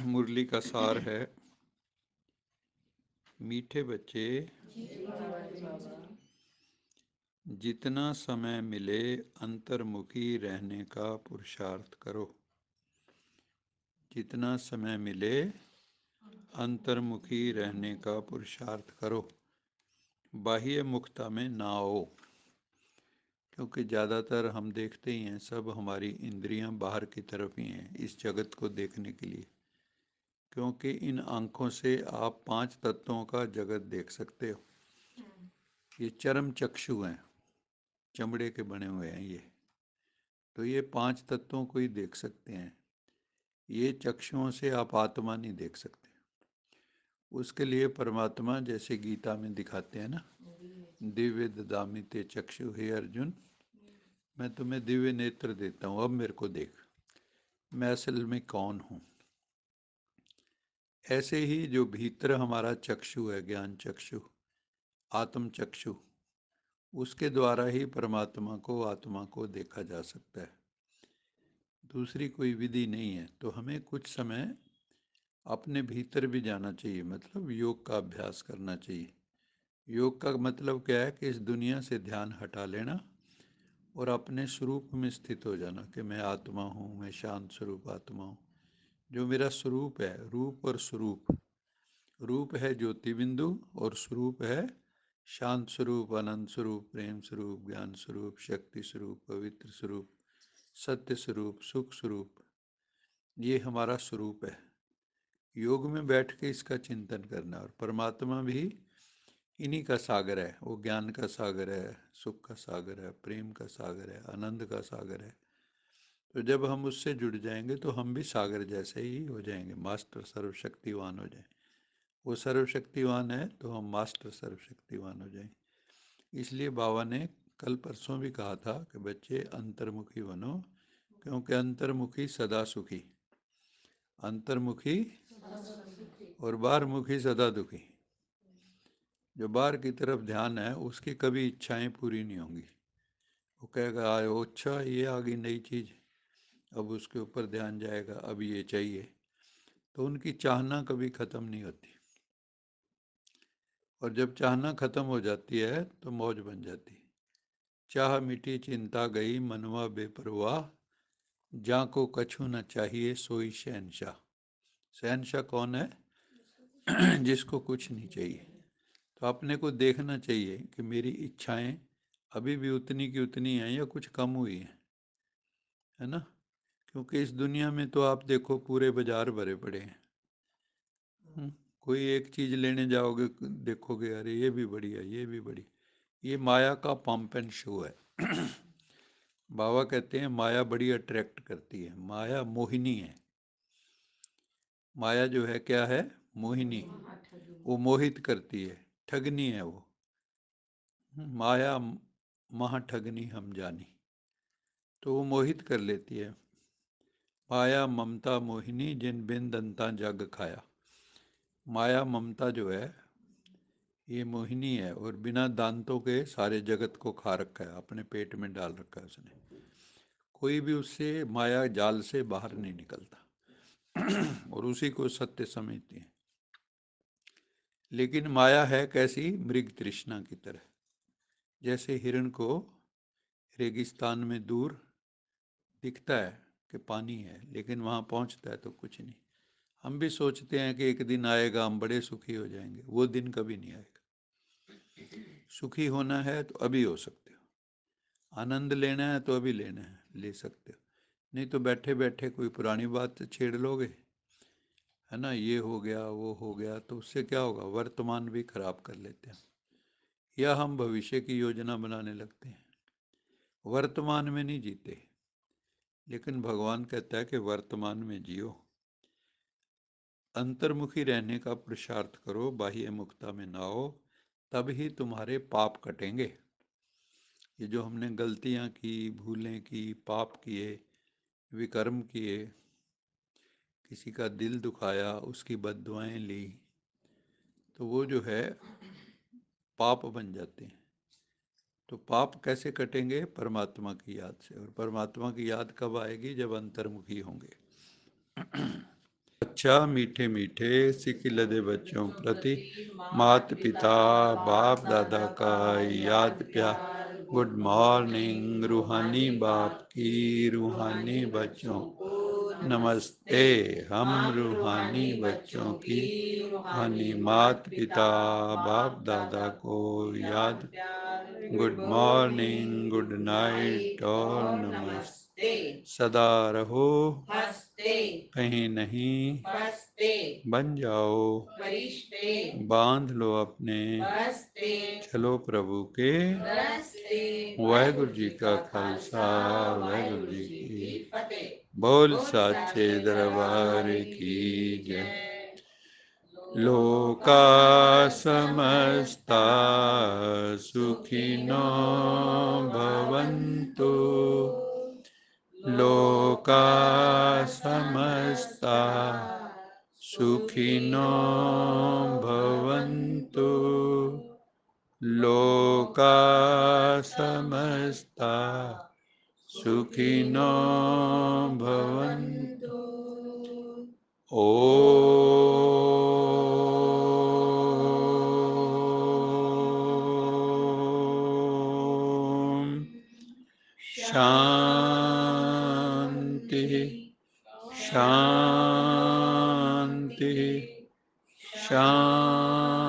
मुरली का सार है। मीठे बच्चे, जितना समय मिले अंतर्मुखी रहने का पुरुषार्थ करो। जितना समय मिले अंतर्मुखी रहने का पुरुषार्थ करो, बाह्य मुखता में ना आओ। क्योंकि ज़्यादातर हम देखते ही हैं, सब हमारी इंद्रियां बाहर की तरफ ही हैं इस जगत को देखने के लिए। क्योंकि इन आँखों से आप 5 तत्वों का जगत देख सकते हो। ये चरम चक्षु हैं, चमड़े के बने हुए हैं ये। तो ये 5 तत्वों को ही देख सकते हैं। ये चक्षुओं से आप आत्मा नहीं देख सकते। उसके लिए परमात्मा जैसे गीता में दिखाते हैं ना, दिव्य ददामि ते चक्षु, हे अर्जुन, मैं तुम्हें दिव्य नेत्र देता हूँ, अब मेरे को देख, मैं असल में कौन हूँ। ऐसे ही जो भीतर हमारा चक्षु है, ज्ञान चक्षु, आत्म चक्षु, उसके द्वारा ही परमात्मा को, आत्मा को देखा जा सकता है। दूसरी कोई विधि नहीं है। तो हमें कुछ समय अपने भीतर भी जाना चाहिए, मतलब योग का अभ्यास करना चाहिए। योग का मतलब क्या है कि इस दुनिया से ध्यान हटा लेना और अपने स्वरूप में स्थित हो जाना कि मैं आत्मा हूँ, मैं शांत स्वरूप आत्मा हूँ। जो मेरा स्वरूप है, रूप और स्वरूप, रूप है ज्योति बिंदु और स्वरूप है शांत स्वरूप, अनंत स्वरूप, प्रेम स्वरूप, ज्ञान स्वरूप, शक्ति स्वरूप, पवित्र स्वरूप, सत्य स्वरूप, सुख स्वरूप। ये हमारा स्वरूप है। योग में बैठ के इसका चिंतन करना। और परमात्मा भी इन्हीं का सागर है। वो ज्ञान का सागर है, सुख का सागर है, प्रेम का सागर है, आनंद का सागर है। तो जब हम उससे जुड़ जाएंगे तो हम भी सागर जैसे ही हो जाएंगे, मास्टर सर्वशक्तिवान हो जाएंगे। वो सर्वशक्तिवान है तो हम मास्टर सर्वशक्तिवान हो जाएंगे। इसलिए बाबा ने कल परसों भी कहा था कि बच्चे अंतर्मुखी बनो, क्योंकि अंतर्मुखी सदा सुखी। अंतर्मुखी और बाहरमुखी सदा दुखी। जो बाहर की तरफ ध्यान है उसकी कभी इच्छाएं पूरी नहीं होंगी। वो कहेगा अच्छा ये आ गई नई चीज़, अब उसके ऊपर ध्यान जाएगा, अब ये चाहिए। तो उनकी चाहना कभी ख़त्म नहीं होती। और जब चाहना ख़त्म हो जाती है तो मौज बन जाती है। चाह मिटी चिंता गई मनवा बेपरवाह, जा को कछु न चाहिए सोई शहनशाह। शहनशाह कौन है? जिसको कुछ नहीं चाहिए। तो अपने को देखना चाहिए कि मेरी इच्छाएं अभी भी उतनी की उतनी हैं या कुछ कम हुई हैं, है ना। क्योंकि इस दुनिया में तो आप देखो पूरे बाजार भरे पड़े हैं। कोई एक चीज़ लेने जाओगे, देखोगे अरे ये भी बढ़िया, ये भी बढ़िया। ये माया का पंप एंड शो है। बाबा कहते हैं माया बड़ी अट्रैक्ट करती है। माया मोहिनी है। माया जो है क्या है? मोहिनी। वो मोहित करती है, ठगनी है वो। माया महा ठगनी हम जानी। तो वो मोहित कर लेती है। माया ममता मोहिनी जिन बिन दंता जग खाया। माया ममता जो है ये मोहिनी है और बिना दांतों के सारे जगत को खा रखा है, अपने पेट में डाल रखा है उसने। कोई भी उससे माया जाल से बाहर नहीं निकलता और उसी को सत्य समझती है। लेकिन माया है कैसी? मृग तृष्णा की तरह। जैसे हिरण को रेगिस्तान में दूर दिखता है कि पानी है, लेकिन वहाँ पहुँचता है तो कुछ नहीं। हम भी सोचते हैं कि एक दिन आएगा हम बड़े सुखी हो जाएंगे, वो दिन कभी नहीं आएगा। सुखी होना है तो अभी हो सकते हो, आनंद लेना है तो अभी लेना है, ले सकते हो। नहीं तो बैठे बैठे कोई पुरानी बात छेड़ लोगे, है ना, ये हो गया वो हो गया, तो उससे क्या होगा? वर्तमान भी खराब कर लेते हैं। या हम भविष्य की योजना बनाने लगते हैं, वर्तमान में नहीं जीते। लेकिन भगवान कहता है कि वर्तमान में जियो, अंतर्मुखी रहने का पुरुषार्थ करो, बाह्य मुक्ता में ना हो, तब ही तुम्हारे पाप कटेंगे। ये जो हमने गलतियां की, भूलें की, पाप किए, विकर्म किए, किसी का दिल दुखाया, उसकी बद्दुआएं ली, तो वो जो है पाप बन जाते हैं। तो पाप कैसे कटेंगे? परमात्मा की याद से। और परमात्मा की याद कब आएगी? जब अंतर्मुखी होंगे। अच्छा मीठे मीठे सिकिलदे बच्चों प्रति माता पिता बाप दादा का याद प्यार। गुड मॉर्निंग रूहानी बाप की रूहानी बच्चों को नमस्ते। हम रूहानी बच्चों की रूहानी माता पिता बाप दादा को याद। गुड मॉर्निंग गुड नाइट और नमस्ते। सदा रहो हंसते, कहीं नहीं फंसते, बन जाओ फरिश्ते, बांध लो अपने बस्ते, चलो प्रभु के रास्ते। वाहेगुरु जी का खालसा वाहेगुरु जी की फतेह। बोल साचे दरबार की जय। लोका समस्ता सुखिनो भवन्तु। लोका समस्ता सुखिनो भवन्तु। लोका समस्ता सुखिनो भवन्तु। ओम शांति शांति शांति।